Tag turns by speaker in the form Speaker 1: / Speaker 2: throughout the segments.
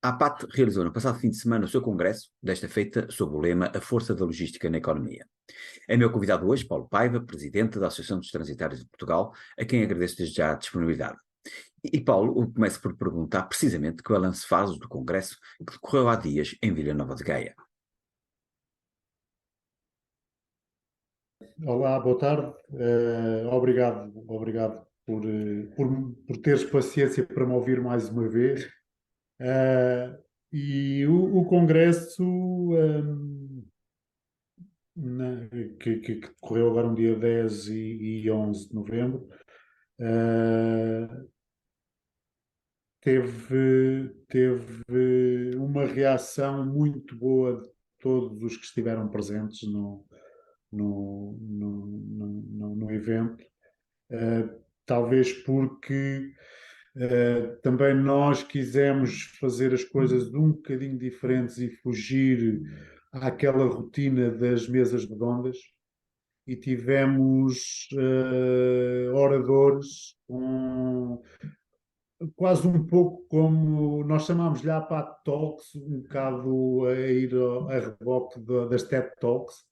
Speaker 1: A APAT realizou no passado fim de semana o seu congresso, desta feita sob o lema A Força da Logística na Economia. É meu convidado hoje Paulo Paiva, presidente da Associação dos Transitários de Portugal, a quem agradeço desde já a disponibilidade. E Paulo, eu começo por perguntar precisamente que balanço fazes do congresso que decorreu há dias em Vila Nova de Gaia.
Speaker 2: Olá, boa tarde. Obrigado por teres paciência para me ouvir mais uma vez. E o Congresso, que decorreu agora no dia 10 e 11 de novembro, uh, teve uma reação muito boa de todos os que estiveram presentes no evento. Talvez porque também nós quisemos fazer as coisas um bocadinho diferentes e fugir àquela rotina das mesas redondas e tivemos oradores quase um pouco como nós chamámos-lhe a Pat Talks, um bocado a ir a reboque das TED Talks,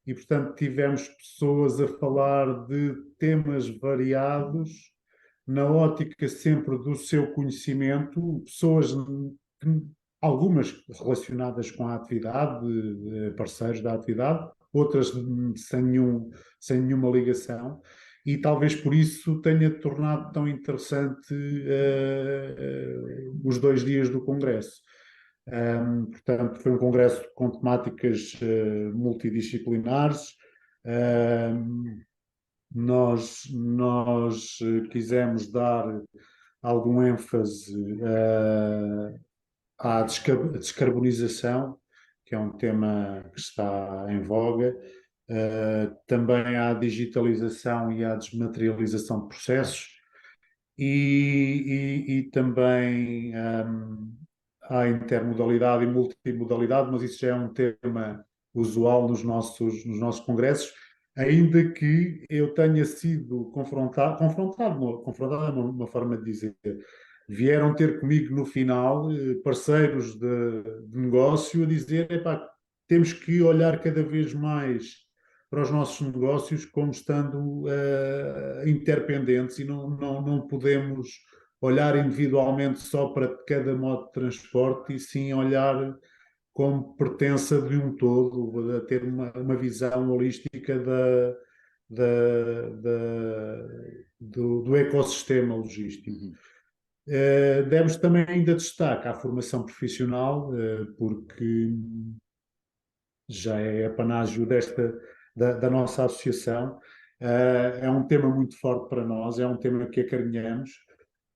Speaker 2: e portanto tivemos pessoas a falar de temas variados, na ótica sempre do seu conhecimento, pessoas, algumas relacionadas com a atividade, parceiros da atividade, outras sem nenhuma ligação, e talvez por isso tenha tornado tão interessante os 2 dias do Congresso. Portanto, foi um congresso com temáticas multidisciplinares. Nós quisemos dar algum ênfase à descarbonização, que é um tema que está em voga, também à digitalização e à desmaterialização de processos e também à intermodalidade e multimodalidade, mas isso já é um tema usual nos nossos congressos, ainda que eu tenha sido confrontado é uma forma de dizer, vieram ter comigo no final parceiros de negócio a dizer, epá, temos que olhar cada vez mais para os nossos negócios como estando interdependentes e não podemos olhar individualmente só para cada modo de transporte e sim olhar como pertença de um todo, a ter uma visão holística do ecossistema logístico.
Speaker 1: Uhum.
Speaker 2: Demos também ainda destaque à formação profissional, porque já é apanágio da nossa associação. É um tema muito forte para nós, é um tema que acarinhamos.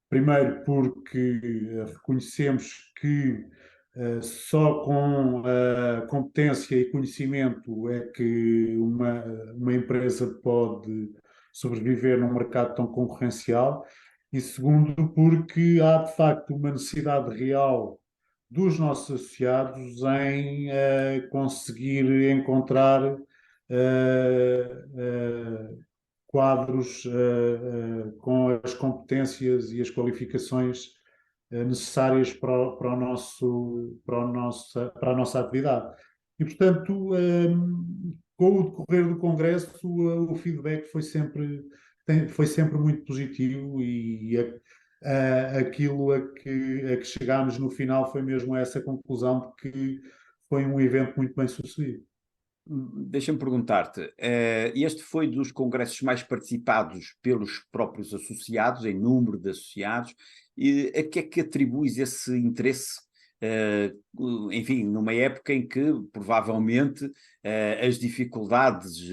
Speaker 2: Primeiro porque reconhecemos que só com competência e conhecimento é que uma empresa pode sobreviver num mercado tão concorrencial. E segundo, porque há de facto uma necessidade real dos nossos associados em conseguir encontrar quadros com as competências e as qualificações necessárias para a nossa atividade. E, portanto, com o decorrer do Congresso, o feedback foi sempre muito positivo e aquilo a que chegámos no final foi mesmo essa conclusão de que foi um evento muito bem sucedido.
Speaker 1: Deixa-me perguntar-te, este foi dos congressos mais participados pelos próprios associados, em número de associados, e a que é que atribuis esse interesse? Enfim, numa época em que provavelmente as dificuldades,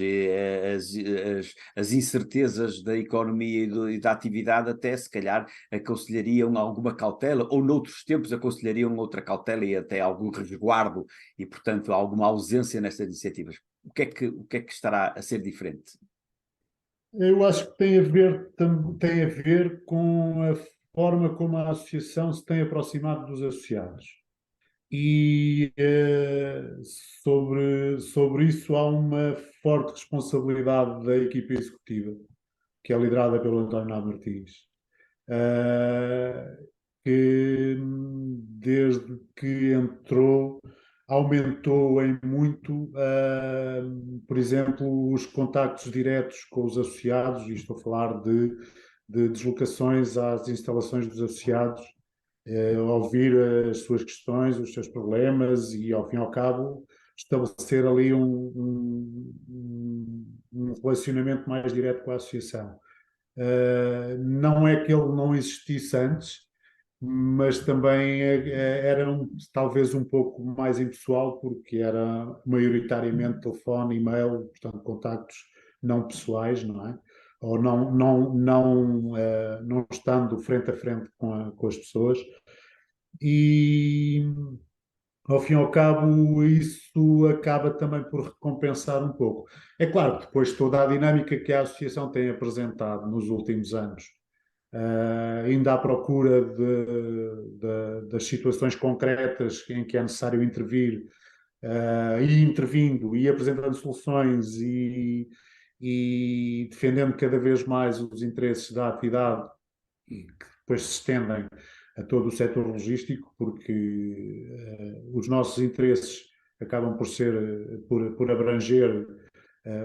Speaker 1: as incertezas da economia e da atividade até se calhar aconselhariam alguma cautela, ou noutros tempos aconselhariam outra cautela e até algum resguardo e, portanto, alguma ausência nestas iniciativas. O que é que estará a ser diferente?
Speaker 2: Eu acho que tem a ver com a forma como a associação se tem aproximado dos associados. E sobre isso há uma forte responsabilidade da equipa executiva, que é liderada pelo António Nato Martins. que desde que entrou aumentou em muito, por exemplo, os contactos diretos com os associados, e estou a falar de deslocações às instalações dos associados, ouvir as suas questões, os seus problemas e, ao fim e ao cabo, estabelecer ali um relacionamento mais direto com a associação. Não é que ele não existisse antes, mas também era talvez um pouco mais impessoal, porque era maioritariamente telefone, e-mail, portanto, contactos não pessoais, não é? Ou não estando frente a frente com as pessoas. E, ao fim e ao cabo, isso acaba também por recompensar um pouco. É claro que depois toda a dinâmica que a associação tem apresentado nos últimos anos, ainda à procura das situações concretas em que é necessário intervir, e intervindo e apresentando soluções e defendendo cada vez mais os interesses da atividade, e que depois se estendem a todo o setor logístico, porque os nossos interesses acabam por ser, por abranger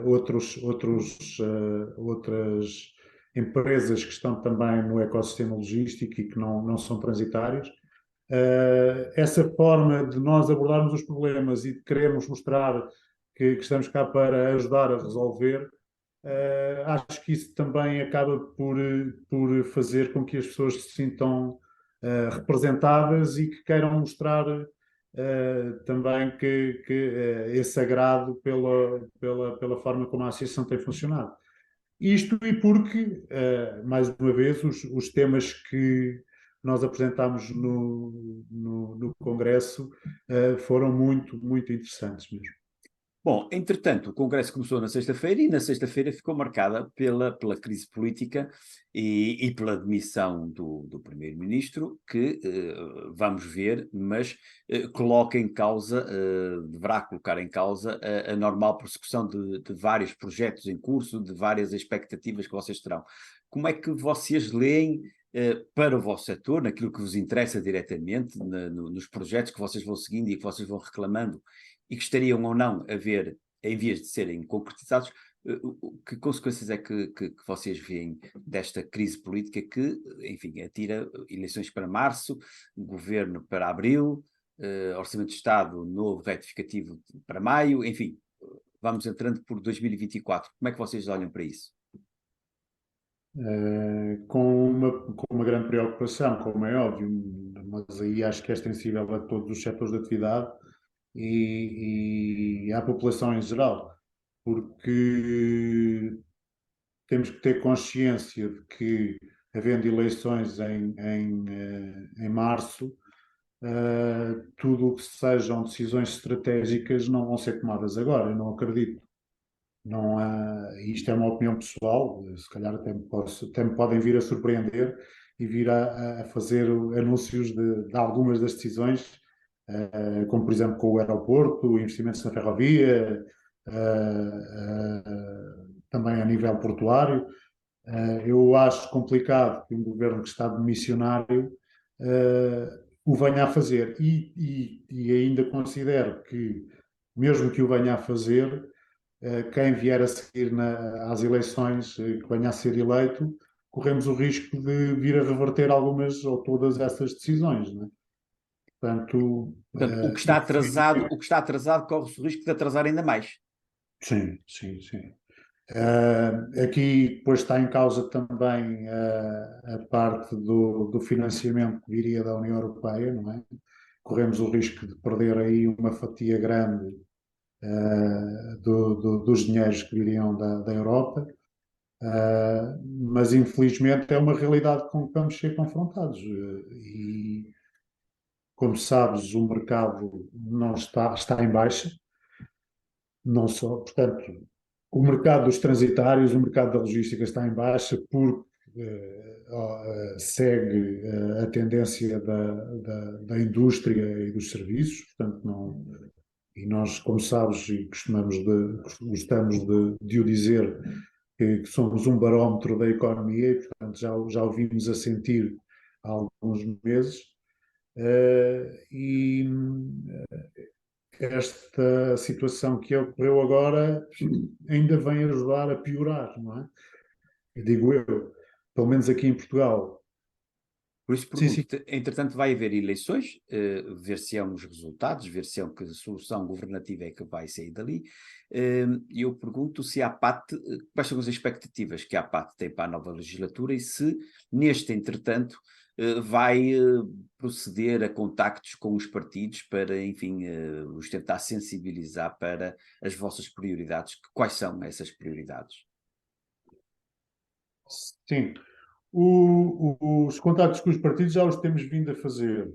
Speaker 2: outras empresas que estão também no ecossistema logístico e que não são transitárias. Essa forma de nós abordarmos os problemas e de querermos mostrar que estamos cá para ajudar a resolver, acho que isso também acaba por fazer com que as pessoas se sintam representadas e que queiram mostrar também que esse agrado pela forma como a associação tem funcionado. Isto e porque, mais uma vez, os temas que nós apresentámos no Congresso foram muito, muito interessantes mesmo.
Speaker 1: Bom, entretanto, o Congresso começou na sexta-feira e na sexta-feira ficou marcada pela crise política e pela demissão do Primeiro-Ministro, que vamos ver, mas coloca em causa, deverá colocar em causa a normal prossecução de vários projetos em curso, de várias expectativas que vocês terão. Como é que vocês leem para o vosso setor, naquilo que vos interessa diretamente, nos projetos que vocês vão seguindo e que vocês vão reclamando, e que estariam ou não a ver, em vez de serem concretizados, que consequências é que vocês veem desta crise política que, enfim, atira eleições para março, governo para abril, orçamento de Estado novo retificativo para maio, enfim, vamos entrando por 2024. Como é que vocês olham para isso?
Speaker 2: Com uma grande preocupação, como é óbvio, mas aí acho que é extensível a todos os setores de atividade e à população em geral, porque temos que ter consciência de que, havendo eleições em março, tudo o que sejam decisões estratégicas não vão ser tomadas agora, eu não acredito. Não há, isto é uma opinião pessoal, se calhar até me podem vir a surpreender e vir a fazer anúncios de algumas das decisões, como por exemplo com o aeroporto, investimentos na ferrovia, também a nível portuário. Eu acho complicado que um governo que está demissionário o venha a fazer e ainda considero que, mesmo que o venha a fazer, quem vier a seguir às eleições, que venha a ser eleito, corremos o risco de vir a reverter algumas ou todas essas decisões, não é? Portanto,
Speaker 1: Portanto, o que está atrasado corre-se o risco de atrasar ainda mais.
Speaker 2: sim, sim, sim. Aqui depois está em causa também a parte do financiamento que viria da União Europeia, não é? Corremos o risco de perder aí uma fatia grande dos dinheiros que viriam da Europa, mas infelizmente é uma realidade com que vamos ser confrontados. E, como sabes, o mercado não está em baixa, não só, portanto, o mercado dos transitários, o mercado da logística está em baixa porque segue a tendência da indústria e dos serviços, portanto, não. E nós, como sabes, e gostamos de o dizer, que somos um barómetro da economia e, portanto, já o vimos a sentir há alguns meses, e esta situação que ocorreu agora ainda vem ajudar a piorar, não é? Digo eu, pelo menos aqui em Portugal.
Speaker 1: Por isso
Speaker 2: Sim, sim.
Speaker 1: pergunto-te, entretanto vai haver eleições, ver-se-ão os resultados, ver-se-ão que solução governativa é que vai sair dali, e eu pergunto se a APAT, quais são as expectativas que a APAT tem para a nova legislatura e se, neste entretanto, vai proceder a contactos com os partidos para, enfim, os tentar sensibilizar para as vossas prioridades. Quais são essas prioridades?
Speaker 2: Sim. Os contactos com os partidos já os temos vindo a fazer.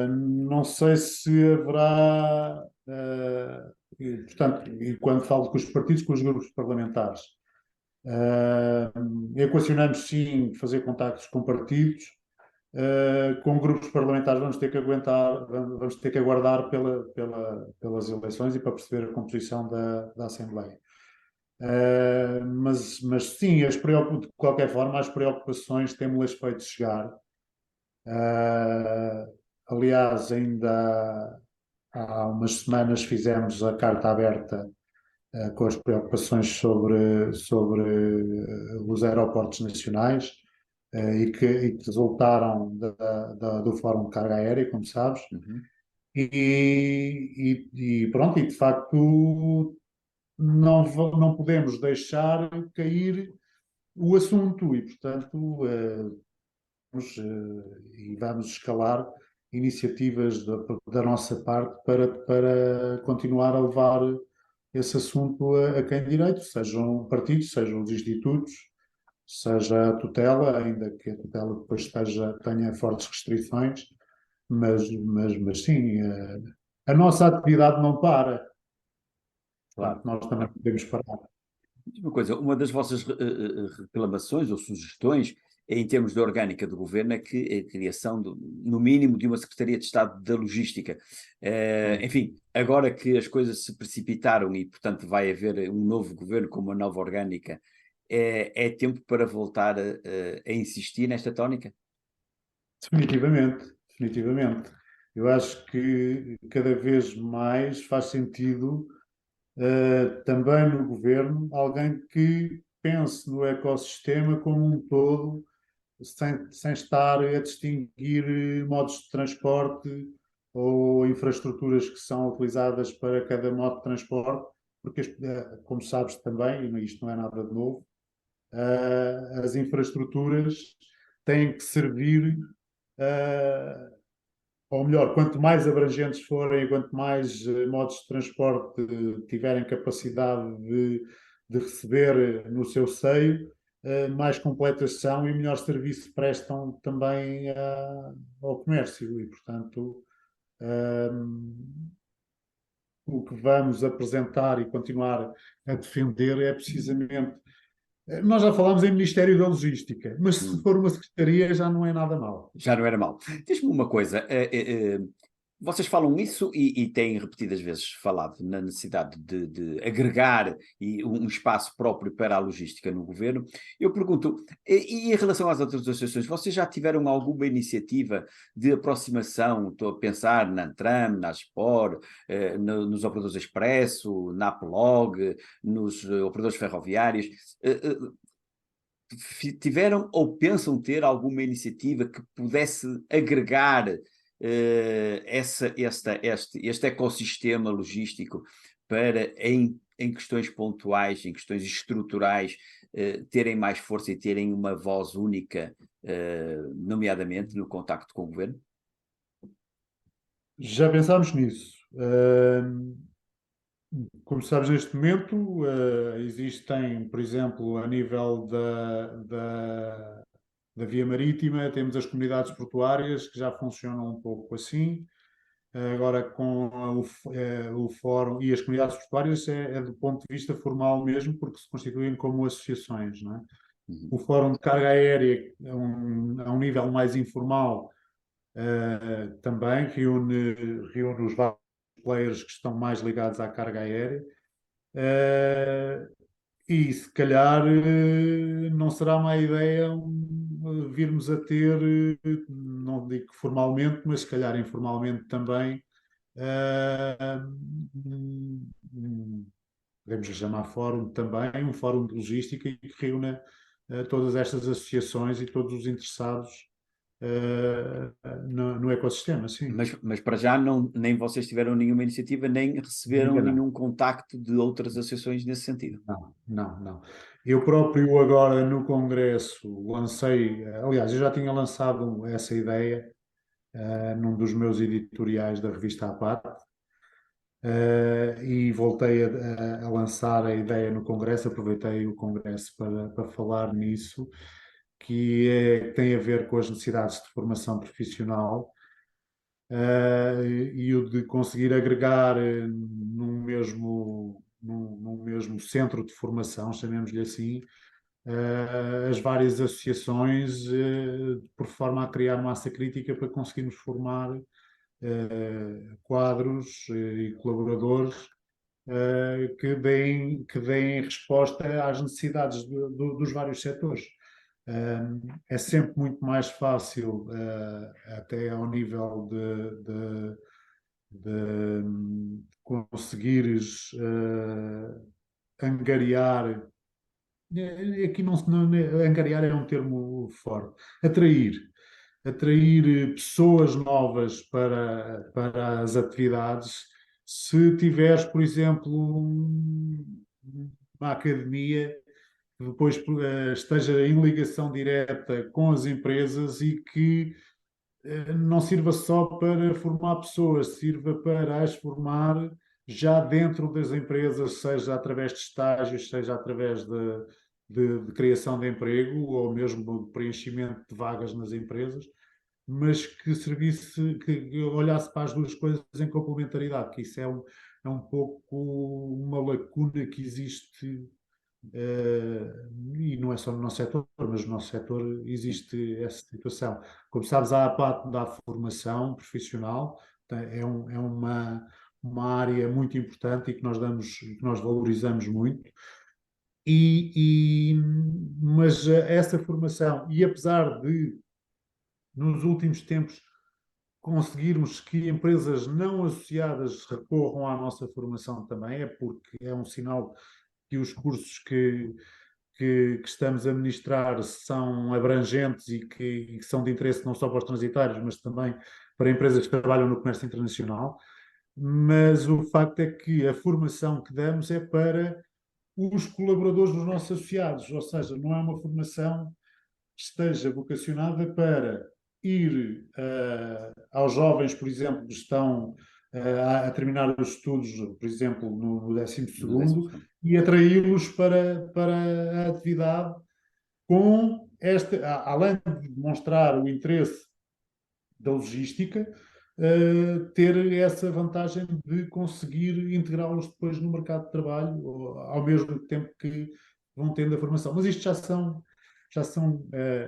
Speaker 2: Não sei se haverá, portanto, e quando falo com os partidos, com os grupos parlamentares. Equacionamos sim fazer contactos com partidos, com grupos parlamentares vamos ter que aguentar, vamos ter que aguardar pelas eleições e para perceber a composição da Assembleia. Mas sim, de qualquer forma, as preocupações temos-las feito chegar. Aliás, ainda há umas semanas fizemos a carta aberta com as preocupações sobre os aeroportos nacionais e que resultaram do Fórum de Carga Aérea, como sabes.
Speaker 1: Uhum.
Speaker 2: E pronto, e de facto não podemos deixar cair o assunto e, portanto, vamos escalar iniciativas da nossa parte para continuar a levar esse assunto a quem de direito, sejam partidos, sejam os institutos, seja a tutela, ainda que a tutela depois tenha fortes restrições, mas sim, a nossa atividade não para,
Speaker 1: Claro.
Speaker 2: portanto, nós também podemos parar.
Speaker 1: Diz uma coisa, uma das vossas reclamações ou sugestões em termos de orgânica do governo é que a criação, no mínimo, de uma Secretaria de Estado da Logística. Enfim, agora que as coisas se precipitaram e, portanto, vai haver um novo governo com uma nova orgânica, é tempo para voltar a insistir nesta tónica?
Speaker 2: Definitivamente, definitivamente. Eu acho que cada vez mais faz sentido, também no governo, alguém que pense no ecossistema como um todo, sem estar a distinguir modos de transporte ou infraestruturas que são utilizadas para cada modo de transporte, porque, como sabes também, e isto não é nada de novo, as infraestruturas têm que servir, ou melhor, quanto mais abrangentes forem, quanto mais modos de transporte tiverem capacidade de receber no seu seio, mais completas são e melhor serviço prestam também ao comércio. E, portanto, o que vamos apresentar e continuar a defender é precisamente. Nós já falámos em Ministério da Logística, mas se for uma secretaria já não é nada mal.
Speaker 1: Já não era mau. Diz-me uma coisa, vocês falam isso e têm repetidas vezes falado na necessidade de agregar um espaço próprio para a logística no governo. Eu pergunto, e em relação às outras associações, vocês já tiveram alguma iniciativa de aproximação? Estou a pensar na Antram, na Aspor, nos operadores Expresso, na Aplog, nos operadores ferroviários. Tiveram ou pensam ter alguma iniciativa que pudesse agregar este ecossistema logístico para, em questões pontuais, em questões estruturais, terem mais força e terem uma voz única, nomeadamente no contacto com o governo?
Speaker 2: Já pensámos nisso. Como sabes, neste momento existem, por exemplo, a nível da via marítima, temos as comunidades portuárias que já funcionam um pouco assim. Agora, com o fórum e as comunidades portuárias, é do ponto de vista formal mesmo, porque se constituem como associações, não é?
Speaker 1: Uhum.
Speaker 2: O fórum de carga aérea, a um nível mais informal, também reúne os vários players que estão mais ligados à carga aérea. E se calhar não será má ideia virmos a ter, não digo que formalmente, mas se calhar informalmente também, podemos chamar fórum também, um fórum de logística que reúna todas estas associações e todos os interessados no ecossistema, sim.
Speaker 1: Mas para já nem vocês tiveram nenhuma iniciativa, nem receberam
Speaker 2: Ainda não.
Speaker 1: nenhum contacto de outras associações nesse sentido.
Speaker 2: Não, não, não. Eu próprio agora no Congresso lancei, aliás, eu já tinha lançado essa ideia num dos meus editoriais da revista APAT, e voltei a lançar a ideia no Congresso, aproveitei o Congresso para falar nisso, que tem a ver com as necessidades de formação profissional, e o de conseguir agregar num mesmo centro de formação, chamemos-lhe assim, as várias associações, por forma a criar massa crítica para conseguirmos formar quadros e colaboradores que deem resposta às necessidades dos vários setores. É sempre muito mais fácil, até ao nível de conseguires angariar. Aqui angariar é um termo forte. Atrair pessoas novas para as atividades. Se tiveres, por exemplo, uma academia que depois esteja em ligação direta com as empresas e que não sirva só para formar pessoas, sirva para as formar já dentro das empresas, seja através de estágios, seja através de criação de emprego ou mesmo de preenchimento de vagas nas empresas, mas que servisse, que olhasse para as duas coisas em complementaridade, que isso é um pouco uma lacuna que existe, e não é só no nosso setor, mas no nosso setor existe essa situação. Como sabes, a APAT dá formação profissional, uma área muito importante e que nós damos, que nós valorizamos muito. Mas essa formação, e apesar de, nos últimos tempos, conseguirmos que empresas não associadas recorram à nossa formação também, é porque é um sinal que os cursos que estamos a ministrar são abrangentes e que são de interesse não só para os transitários, mas também para empresas que trabalham no comércio internacional. Mas o facto é que a formação que damos é para os colaboradores dos nossos associados, ou seja, não é uma formação que esteja vocacionada para ir aos jovens, por exemplo, que estão a terminar os estudos, por exemplo, no 12º, e atraí-los para a atividade com além de demonstrar o interesse da logística, ter essa vantagem de conseguir integrá-los depois no mercado de trabalho, ao mesmo tempo que vão tendo a formação. Mas isto já são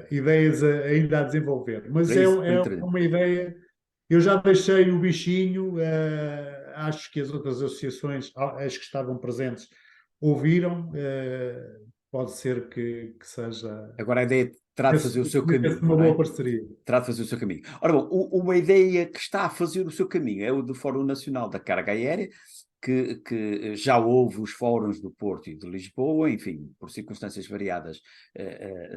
Speaker 2: ideias ainda a desenvolver. Mas
Speaker 1: Para isso,
Speaker 2: é uma ideia. Eu já deixei o bichinho, acho que as outras associações, as que estavam presentes, ouviram. Pode ser que seja
Speaker 1: agora a ideia terá de fazer o seu caminho,
Speaker 2: uma
Speaker 1: não é?
Speaker 2: boa parceria.
Speaker 1: Terá de fazer o seu caminho. Ora bom, uma ideia que está a fazer o seu caminho é o do Fórum Nacional da Carga Aérea, que já houve os fóruns do Porto e de Lisboa, enfim, por circunstâncias variadas,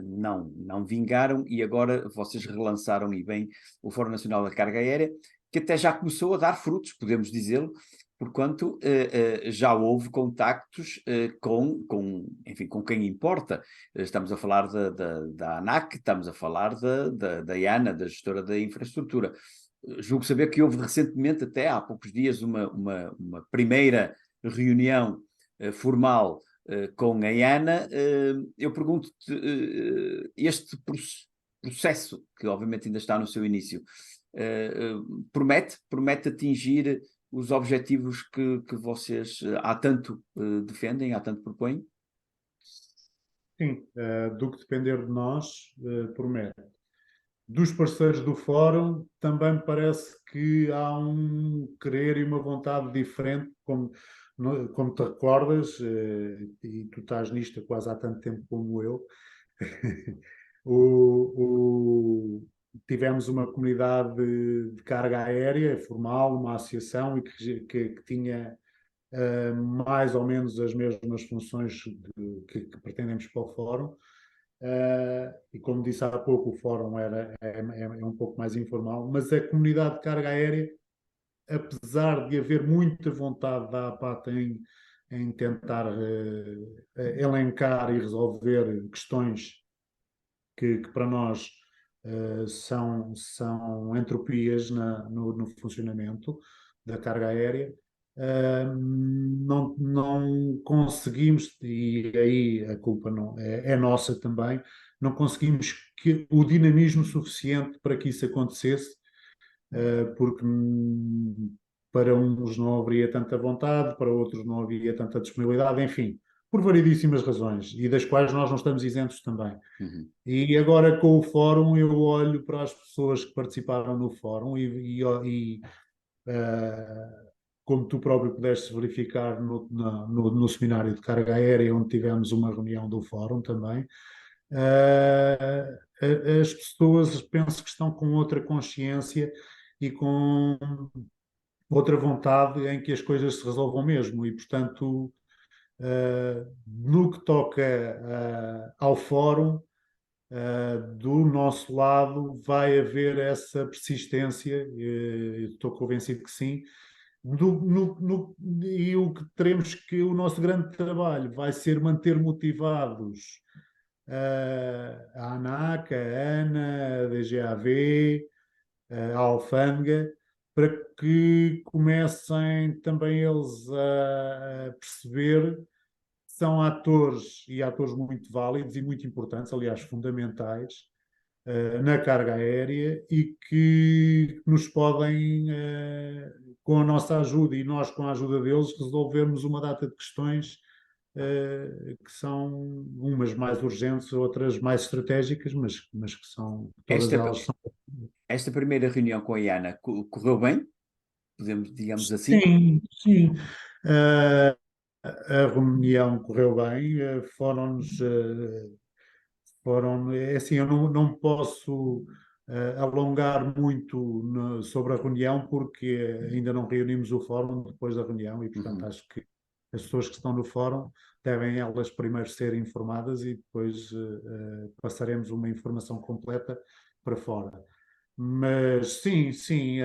Speaker 1: não vingaram, e agora vocês relançaram e bem o Fórum Nacional da Carga Aérea, que até já começou a dar frutos, podemos dizê-lo, porquanto já houve contactos enfim, com quem importa. Estamos a falar da ANAC, estamos a falar da IANA, da gestora da infraestrutura. Julgo saber que houve recentemente, até há poucos dias, uma primeira reunião formal com a IANA. Eu pergunto-te, este processo, que obviamente ainda está no seu início, promete atingir os objetivos que vocês há tanto defendem, há tanto propõem?
Speaker 2: Sim, do que depender de nós, promete. Dos parceiros do fórum, também me parece que há um querer e uma vontade diferente, como te recordas, e tu estás nisto quase há tanto tempo como eu, Tivemos uma comunidade de carga aérea formal, uma associação, e que tinha mais ou menos as mesmas funções que pretendemos para o fórum. E como disse há pouco, o fórum é um pouco mais informal, mas a comunidade de carga aérea, apesar de haver muita vontade da APAT em tentar elencar e resolver questões que para nós são entropias no funcionamento da carga aérea, não conseguimos, e aí a culpa não é nossa também, não conseguimos o dinamismo suficiente para que isso acontecesse, porque para uns não haveria tanta vontade, para outros não havia tanta disponibilidade, enfim, por variedíssimas razões, e das quais nós não estamos isentos também.
Speaker 1: Uhum.
Speaker 2: E agora com o fórum eu olho para as pessoas que participaram no fórum como tu próprio pudeste verificar no seminário de carga aérea, onde tivemos uma reunião do fórum também, as pessoas penso que estão com outra consciência e com outra vontade em que as coisas se resolvam mesmo. E, portanto, no que toca ao fórum, do nosso lado vai haver essa persistência, estou convencido que sim. E o que teremos que o nosso grande trabalho vai ser manter motivados a ANAC, a ANA, a DGAV, a Alfândega, para que comecem também eles a perceber que são atores, e atores muito válidos e muito importantes, aliás, fundamentais, na carga aérea, e que nos podem, com a nossa ajuda e nós com a ajuda deles, resolvermos uma data de questões que são umas mais urgentes, outras mais estratégicas, mas que são, todas
Speaker 1: Esta,
Speaker 2: elas são.
Speaker 1: esta primeira reunião com a Iana correu bem? Podemos, digamos assim?
Speaker 2: Sim, sim. Uh, a reunião correu bem, é assim, eu não posso alongar muito sobre a reunião, porque ainda não reunimos o fórum depois da reunião, e portanto
Speaker 1: Uhum.
Speaker 2: acho que as pessoas que estão no fórum devem elas primeiro ser informadas, e depois passaremos uma informação completa para fora. Mas sim, sim,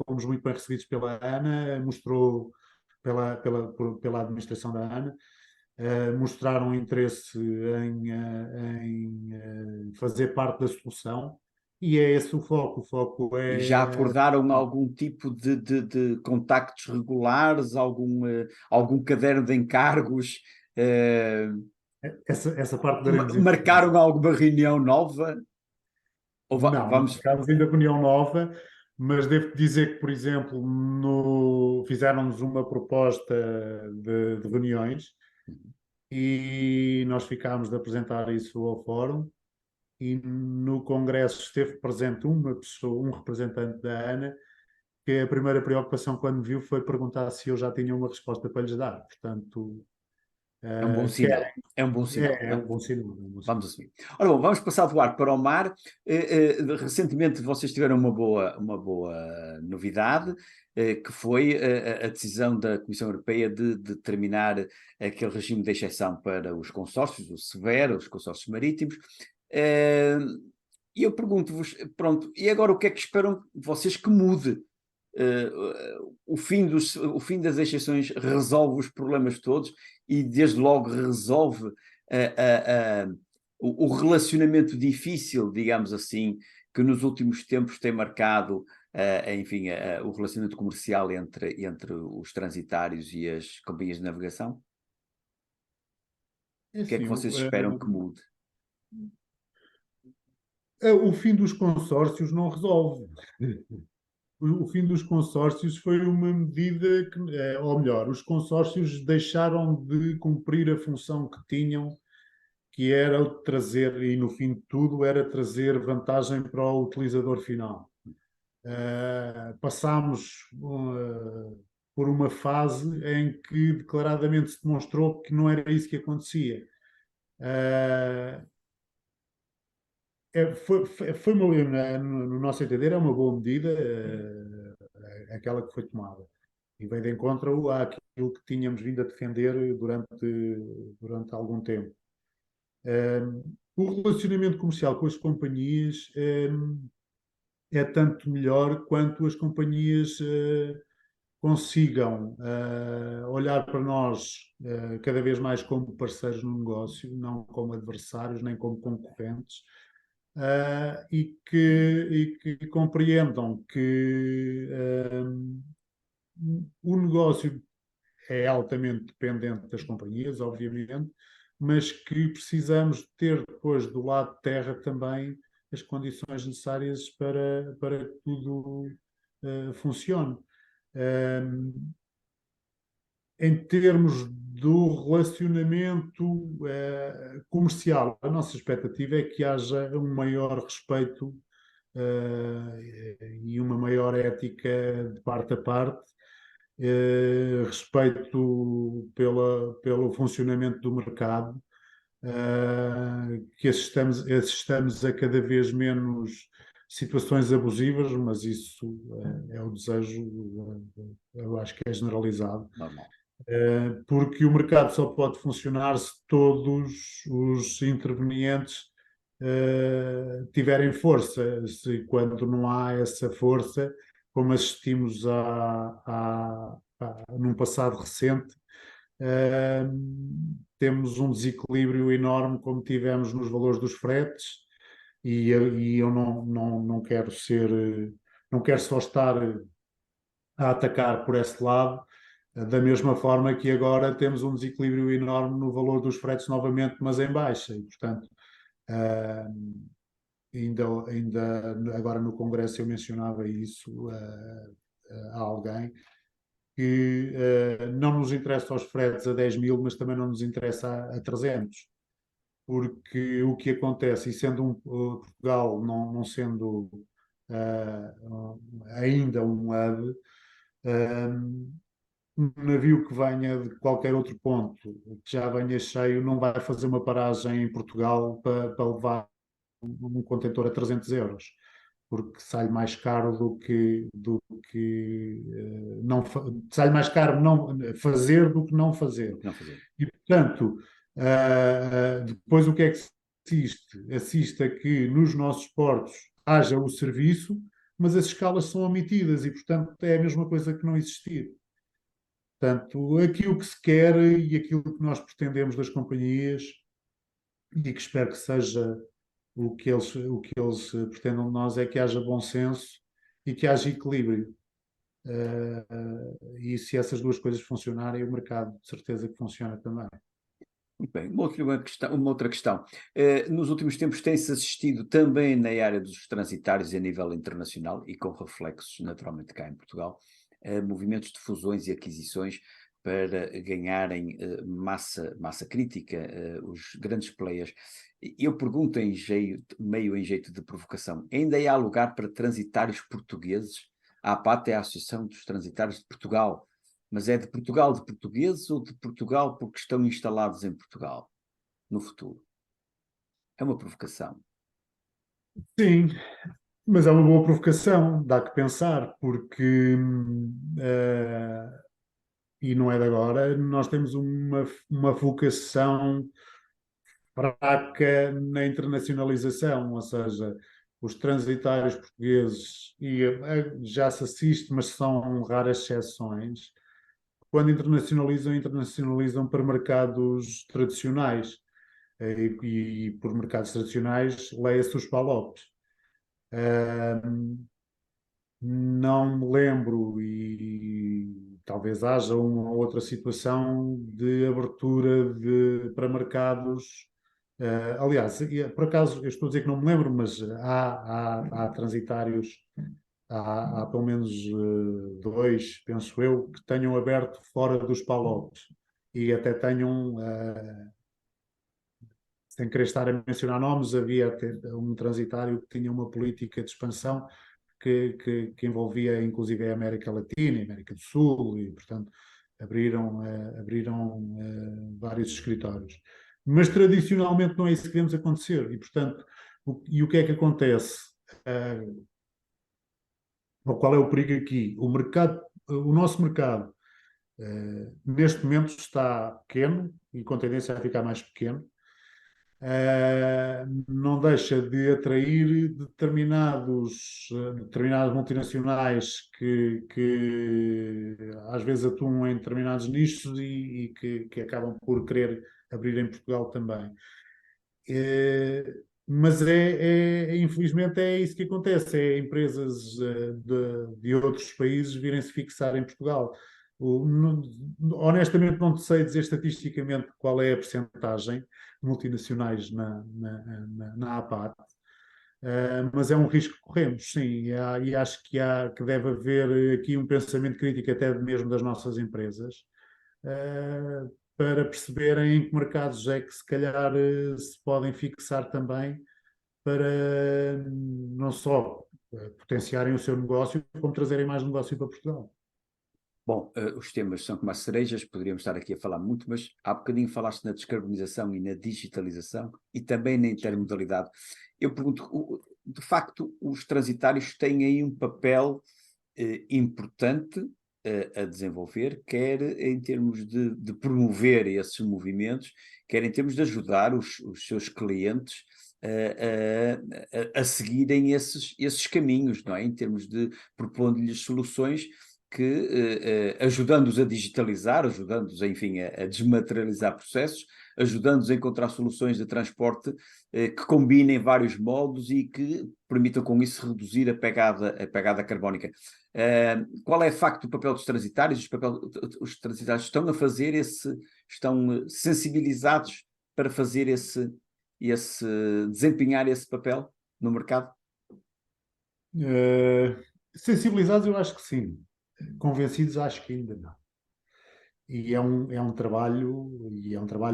Speaker 2: fomos muito bem recebidos pela ANA, mostrou pela administração da ANA, mostraram interesse em fazer parte da solução, e é esse o foco. O foco
Speaker 1: E já
Speaker 2: é.
Speaker 1: acordaram algum tipo de contactos regulares, algum caderno de encargos? eh,
Speaker 2: Essa parte daremos informação.
Speaker 1: Marcaram alguma reunião nova? Ou
Speaker 2: Não
Speaker 1: vamos.
Speaker 2: marcámos ainda reunião nova, mas devo dizer que, por exemplo, fizeram-nos uma proposta de reuniões, e nós ficámos de apresentar isso ao fórum, e no congresso esteve presente uma pessoa, um representante da ANA, que a primeira preocupação quando me viu foi perguntar se eu já tinha uma resposta para lhes dar. Portanto,
Speaker 1: É um bom
Speaker 2: querem.
Speaker 1: sinal. É um bom sinal.
Speaker 2: É um bom sinal. É um bom
Speaker 1: Vamos
Speaker 2: sinal.
Speaker 1: assumir. Ora bom, vamos passar do ar para o mar. Recentemente vocês tiveram uma boa novidade, que foi a decisão da Comissão Europeia de determinar aquele regime de exceção para os consórcios, o SEVER, os consórcios marítimos. E eu pergunto-vos, pronto, e agora o que é que esperam vocês que mude? O fim das exceções resolve os problemas todos e desde logo resolve o relacionamento difícil, digamos assim, que nos últimos tempos tem marcado, enfim, o relacionamento comercial entre os transitários e as companhias de navegação?
Speaker 2: É
Speaker 1: O que é que
Speaker 2: assim,
Speaker 1: vocês esperam que mude?
Speaker 2: o fim dos consórcios não resolve. O fim dos consórcios foi uma medida que, ou melhor, os consórcios deixaram de cumprir a função que tinham, que era o de trazer, e no fim de tudo, era trazer vantagem para o utilizador final. Passámos por uma fase em que declaradamente se demonstrou que não era isso que acontecia. Uh, no nosso entender, é uma boa medida, aquela que foi tomada. E vem de encontro àquilo que tínhamos vindo a defender durante algum tempo. O relacionamento comercial com as companhias é tanto melhor quanto as companhias consigam olhar para nós cada vez mais como parceiros no negócio, não como adversários nem como concorrentes, e que compreendam que o negócio é altamente dependente das companhias, obviamente, mas que precisamos ter depois do lado de terra também as condições necessárias para que tudo funcione. Em termos do relacionamento comercial, a nossa expectativa é que haja um maior respeito e uma maior ética de parte a parte, respeito pelo funcionamento do mercado, que assistamos a cada vez menos situações abusivas, mas isso é o desejo, eu acho que é generalizado.
Speaker 1: Normal.
Speaker 2: Porque o mercado só pode funcionar se todos os intervenientes tiverem força. Quando não há essa força, como assistimos num passado recente, temos um desequilíbrio enorme como tivemos nos valores dos fretes, e eu não quero não quero só estar a atacar por esse lado, da mesma forma que agora temos um desequilíbrio enorme no valor dos fretes novamente, mas em baixa, e portanto ainda agora no Congresso eu mencionava isso a alguém, que não nos interessa os fretes a 10 mil, mas também não nos interessa a 300, porque o que acontece, e sendo Portugal não sendo ainda um hub, um navio que venha de qualquer outro ponto, que já venha cheio, não vai fazer uma paragem em Portugal para levar um contentor a 300 euros, porque sai mais caro não sai mais caro não fazer do que não fazer.
Speaker 1: Não fazer.
Speaker 2: E, portanto, depois o que é que se assiste? Assiste a que nos nossos portos haja o serviço, mas as escalas são omitidas e, portanto, é a mesma coisa que não existir. Portanto, aquilo que se quer e aquilo que nós pretendemos das companhias, e que espero que seja o que eles pretendam de nós, é que haja bom senso e que haja equilíbrio. E se essas duas coisas funcionarem, o mercado de certeza que funciona também.
Speaker 1: Muito bem, uma outra questão. Nos últimos tempos tem-se assistido também na área dos transitários a nível internacional e com reflexos naturalmente cá em Portugal, movimentos de fusões e aquisições para ganharem massa crítica, os grandes players. Eu pergunto meio em jeito de provocação, ainda há lugar para transitários portugueses? A APAT é a Associação dos Transitários de Portugal. Mas é de Portugal de portugueses ou de Portugal porque estão instalados em Portugal no futuro? É uma provocação.
Speaker 2: Sim, mas é uma boa provocação, dá que pensar, porque, e não é de agora, nós temos uma vocação fraca na internacionalização, ou seja, os transitários portugueses, e já se assiste, mas são raras exceções, quando internacionalizam para mercados tradicionais. E por mercados tradicionais, leia-se os PALOPs. Não me lembro, e talvez haja uma outra situação de abertura para mercados. Aliás, por acaso, eu estou a dizer que não me lembro, mas há transitários, há pelo menos dois, penso eu, que tenham aberto fora dos PALOPs e até tenham, sem querer estar a mencionar nomes, havia até um transitário que tinha uma política de expansão que envolvia inclusive a América Latina, a América do Sul, e portanto abriram vários escritórios. Mas tradicionalmente não é isso que vemos acontecer, e portanto E o que é que acontece? Qual é o perigo aqui? O nosso mercado, neste momento está pequeno e com tendência a ficar mais pequeno. Não deixa de atrair determinadas multinacionais que às vezes atuam em determinados nichos e que acabam por querer abrir em Portugal também. Mas infelizmente é isso que acontece, é empresas de outros países virem-se fixar em Portugal. Honestamente não te sei dizer estatisticamente qual é a percentagem de multinacionais na APAT, mas é um risco que corremos, sim, e acho que deve haver aqui um pensamento crítico até mesmo das nossas empresas, para perceberem em que mercados é que se calhar se podem fixar também para não só potenciarem o seu negócio, como trazerem mais negócio para Portugal.
Speaker 1: Bom, os temas são como as cerejas, poderíamos estar aqui a falar muito, mas há bocadinho falaste na descarbonização e na digitalização e também na intermodalidade. Eu pergunto, de facto, os transitários têm aí um papel importante a desenvolver, quer em termos de promover esses movimentos, quer em termos de ajudar os seus clientes a seguirem esses caminhos, não é? Em termos de propondo-lhes soluções que, ajudando-os a digitalizar, ajudando-os, enfim, a desmaterializar processos, ajudando-os a encontrar soluções de transporte que combinem vários modos e que permitam com isso reduzir a pegada carbónica. Qual é, de facto, o papel dos transitários? Os transitários estão a fazer estão sensibilizados para fazer desempenhar esse papel no mercado?
Speaker 2: Sensibilizados, eu acho que sim. Convencidos, acho que ainda não. E é um trabalho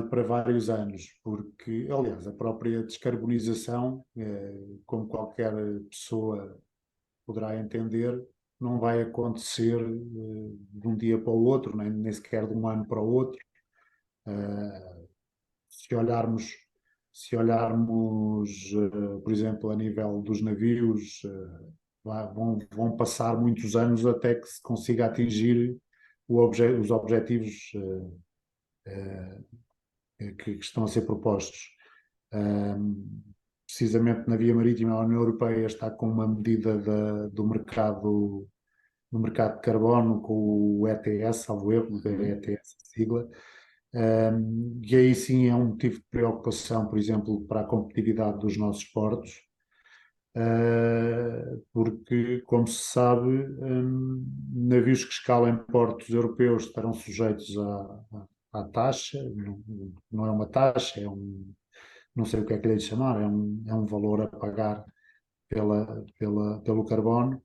Speaker 2: para vários anos, porque, aliás, a própria descarbonização, como qualquer pessoa poderá entender, não vai acontecer de um dia para o outro, nem sequer de um ano para o outro. Se olharmos, por exemplo, a nível dos navios, vão passar muitos anos até que se consiga atingir os objetivos que estão a ser propostos. Precisamente na via marítima, a União Europeia está com uma medida do mercado de carbono, com o ETS, salvo erro, é ETS a sigla, e aí sim é um motivo de preocupação, por exemplo, para a competitividade dos nossos portos, porque, como se sabe, navios que escalam em portos europeus estarão sujeitos à taxa, não é uma taxa, não sei o que é que lhe chamar, é um valor a pagar pelo carbono,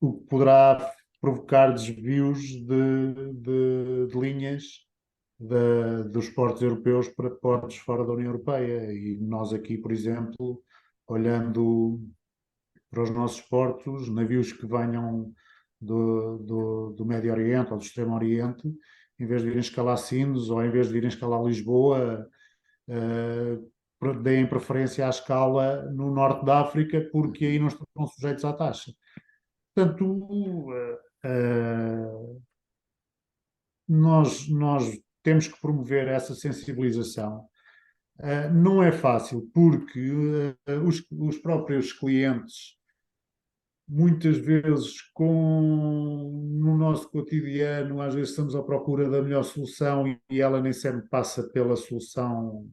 Speaker 2: o que poderá provocar desvios de linhas dos portos europeus para portos fora da União Europeia. E nós aqui, por exemplo, olhando para os nossos portos, navios que venham do Médio Oriente ou do Extremo Oriente, em vez de virem escalar Sines ou em vez de virem escalar Lisboa, deem preferência à escala no norte da África, porque aí não estão sujeitos à taxa. Portanto, nós temos que promover essa sensibilização. Não é fácil, porque os próprios clientes, muitas vezes, no nosso cotidiano, às vezes estamos à procura da melhor solução e ela nem sempre passa pela solução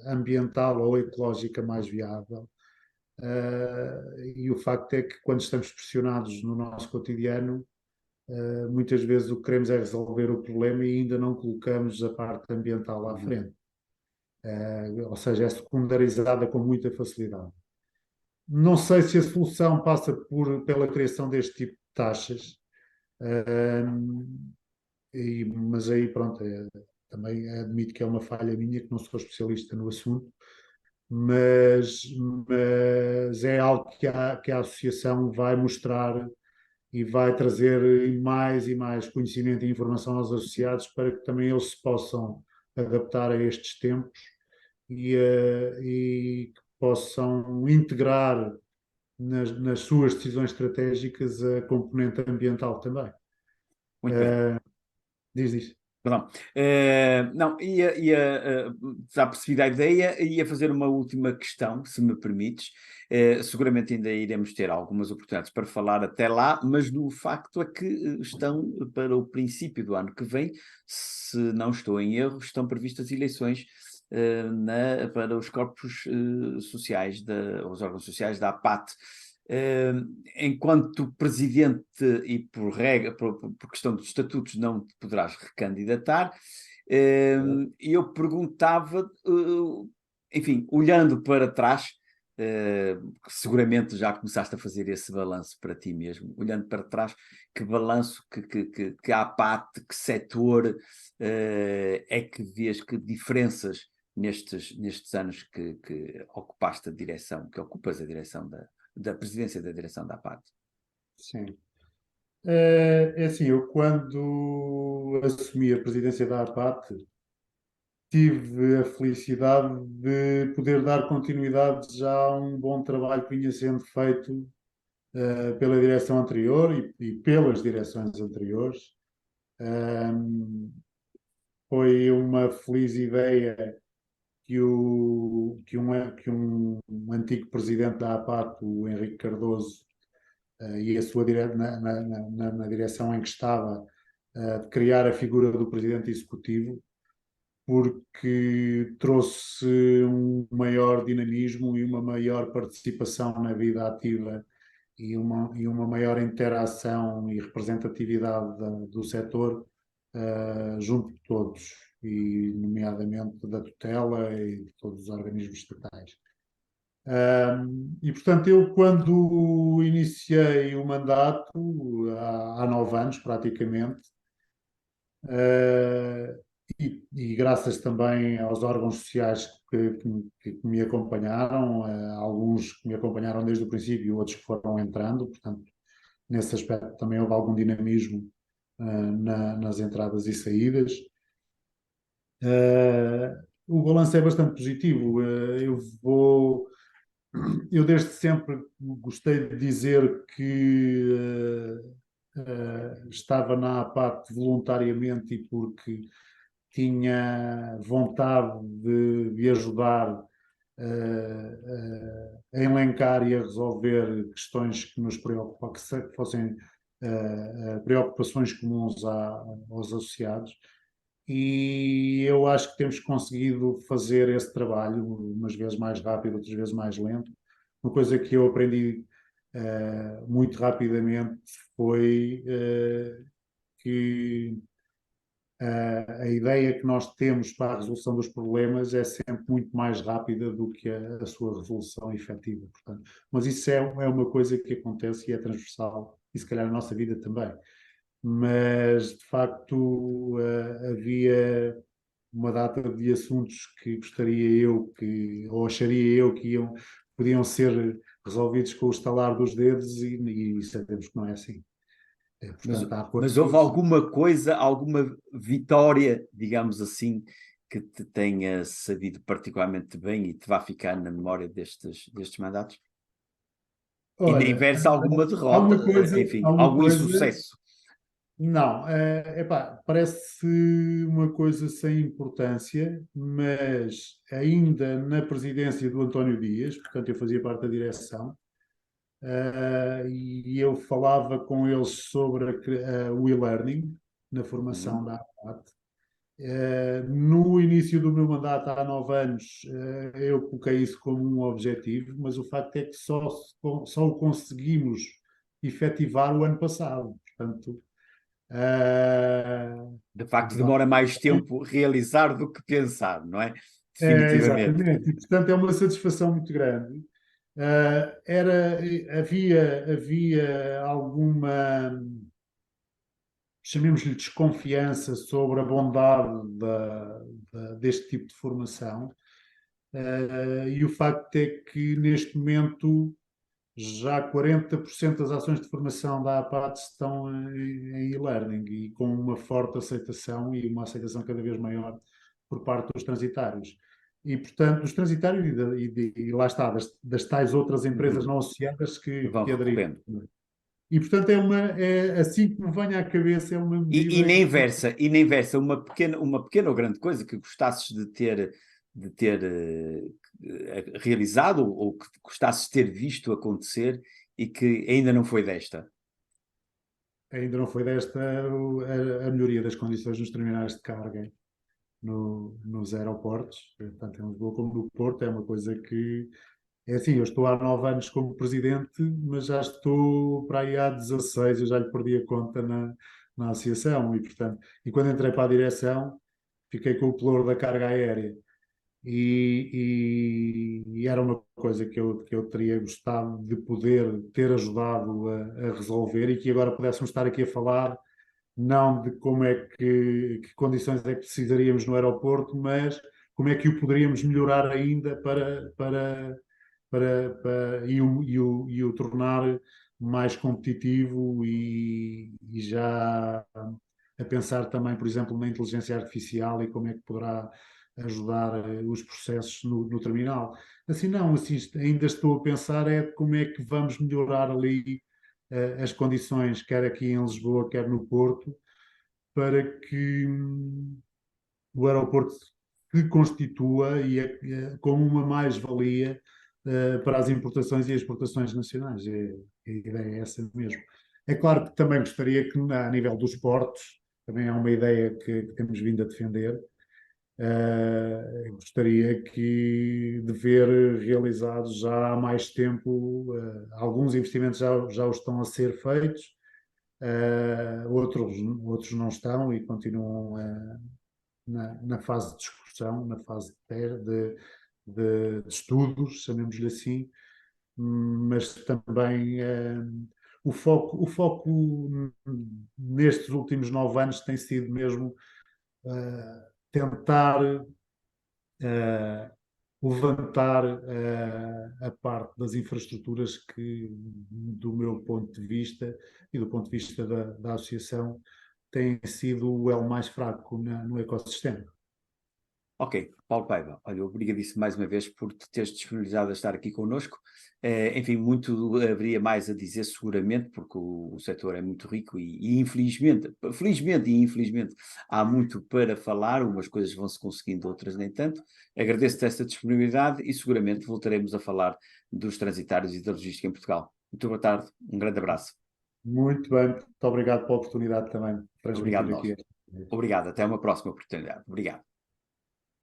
Speaker 2: ambiental ou ecológica mais viável. E o facto é que quando estamos pressionados no nosso cotidiano, muitas vezes o que queremos é resolver o problema e ainda não colocamos a parte ambiental à frente. Ou seja, é secundarizada com muita facilidade. Não sei se a solução passa pela criação deste tipo de taxas, mas aí pronto, também admito que é uma falha minha, que não sou especialista no assunto, mas, mas é algo que a associação vai mostrar e vai trazer mais e mais conhecimento e informação aos associados para que também eles se possam adaptar a estes tempos e que possam integrar nas suas decisões estratégicas a componente ambiental também.
Speaker 1: Muito bem.
Speaker 2: Diz.
Speaker 1: Perdão. Não, já percebi da ideia, ia fazer uma última questão, se me permites. Seguramente ainda iremos ter algumas oportunidades para falar até lá, mas o facto é que estão para o princípio do ano que vem, se não estou em erro, estão previstas eleições para os corpos sociais, os órgãos sociais da APAT. Enquanto presidente e por regra, por questão dos estatutos, não te poderás recandidatar. E eu perguntava, enfim, olhando para trás, seguramente já começaste a fazer esse balanço para ti mesmo, olhando para trás, que balanço, que APAT, que setor é que vês, que diferenças nestes anos que ocupaste a direção, que ocupas a direção da presidência da direção da APAT?
Speaker 2: Sim. É assim, eu quando assumi a presidência da APAT, tive a felicidade de poder dar continuidade já a um bom trabalho que vinha sendo feito pela direção anterior e pelas direções anteriores. Foi uma feliz ideia que um antigo presidente da APAT, o Henrique Cardoso, e a sua na direção em que estava, de criar a figura do presidente executivo, porque trouxe um maior dinamismo e uma maior participação na vida ativa e uma maior interação e representatividade do setor junto de todos, e nomeadamente da tutela e de todos os organismos estatais. E, portanto, eu quando iniciei o mandato, há 9 anos praticamente, e graças também aos órgãos sociais que me acompanharam, alguns que me acompanharam desde o princípio e outros que foram entrando, portanto, nesse aspecto também houve algum dinamismo nas entradas e saídas. O balanço é bastante positivo. Eu desde sempre gostei de dizer que estava na APAT voluntariamente e porque tinha vontade de ajudar a elencar e a resolver questões que nos preocupam, que fossem preocupações comuns aos associados. E eu acho que temos conseguido fazer esse trabalho, umas vezes mais rápido, outras vezes mais lento. Uma coisa que eu aprendi muito rapidamente foi que a ideia que nós temos para a resolução dos problemas é sempre muito mais rápida do que a sua resolução efetiva. Portanto, mas isso é uma coisa que acontece e é transversal, e se calhar na nossa vida também. Mas, de facto, havia uma data de assuntos que gostaria eu ou acharia eu que podiam ser resolvidos com o estalar dos dedos e sabemos que não é assim. Portanto,
Speaker 1: mas houve alguma coisa, alguma vitória, digamos assim, que te tenha sabido particularmente bem e te vá ficar na memória destes mandatos? E na
Speaker 2: olha,
Speaker 1: inversa, alguma derrota,
Speaker 2: alguma coisa,
Speaker 1: enfim,
Speaker 2: alguma
Speaker 1: algum
Speaker 2: coisa.
Speaker 1: insucesso.
Speaker 2: Não, parece uma coisa sem importância, mas ainda na presidência do António Dias, portanto eu fazia parte da direção, e eu falava com eles sobre o e-learning na formação da APAT. No início do meu mandato, há 9 anos, eu coloquei isso como um objetivo, mas o facto é que só o conseguimos efetivar o ano passado. Portanto,
Speaker 1: De facto, demora mais tempo realizar do que pensar, não é? Definitivamente.
Speaker 2: exatamente, e portanto é uma satisfação muito grande. Havia alguma, chamemos-lhe, desconfiança sobre a bondade deste tipo de formação, e o facto é que neste momento já 40% das ações de formação da APAT estão em e-learning e com uma forte aceitação e uma aceitação cada vez maior por parte dos transitários. e portanto, dos transitários e lá está, das tais outras empresas
Speaker 1: Uhum.
Speaker 2: não associadas
Speaker 1: Vão
Speaker 2: que aderiram.
Speaker 1: recorrendo.
Speaker 2: E portanto, assim que me venha à cabeça, é uma
Speaker 1: E
Speaker 2: medida
Speaker 1: na
Speaker 2: que
Speaker 1: inversa, uma pequena ou grande coisa que gostasses de ter realizado ou que gostasses de ter visto acontecer e que ainda não foi desta.
Speaker 2: ainda não foi desta a melhoria das condições nos terminais de carga nos aeroportos, tanto em Lisboa como no Porto, é uma coisa que é assim, eu estou há 9 anos como presidente, mas já estou para aí há 16, eu já lhe perdi a conta na associação e, portanto, e quando entrei para a direção, fiquei com o pelouro da carga aérea e era uma coisa que eu teria gostado de poder ter ajudado a resolver e que agora pudéssemos estar aqui a falar não de como é que condições é que precisaríamos no aeroporto, mas como é que o poderíamos melhorar ainda e o tornar mais competitivo e já a pensar também, por exemplo, na inteligência artificial e como é que poderá ajudar os processos no terminal. Assim, não, assim, ainda estou a pensar é como é que vamos melhorar ali as condições, quer aqui em Lisboa, quer no Porto, para que o aeroporto se constitua como uma mais-valia para as importações e exportações nacionais. A ideia é essa mesmo. É claro que também gostaria que, a nível dos portos, também é uma ideia que temos vindo a defender, gostaria de ver realizados já há mais tempo, alguns investimentos já estão a ser feitos, outros não estão e continuam na fase de discussão, na fase de estudos, chamemos-lhe assim, mas também o foco nestes últimos 9 anos tem sido mesmo tentar levantar a parte das infraestruturas que, do meu ponto de vista e do ponto de vista da associação, tem sido o elo mais fraco no ecossistema.
Speaker 1: Ok, Paulo Paiva, olha, obrigadíssimo mais uma vez por te teres disponibilizado a estar aqui connosco. Enfim, muito haveria mais a dizer seguramente, porque o setor é muito rico e infelizmente, felizmente e infelizmente, há muito para falar, umas coisas vão-se conseguindo, outras nem tanto. Agradeço-te esta disponibilidade e seguramente voltaremos a falar dos transitários e da logística em Portugal. Muito boa tarde, um grande abraço.
Speaker 2: Muito bem, muito obrigado pela oportunidade também de
Speaker 1: Obrigado
Speaker 2: transmitir
Speaker 1: nós.
Speaker 2: aqui.
Speaker 1: Obrigado, até uma próxima oportunidade. Obrigado.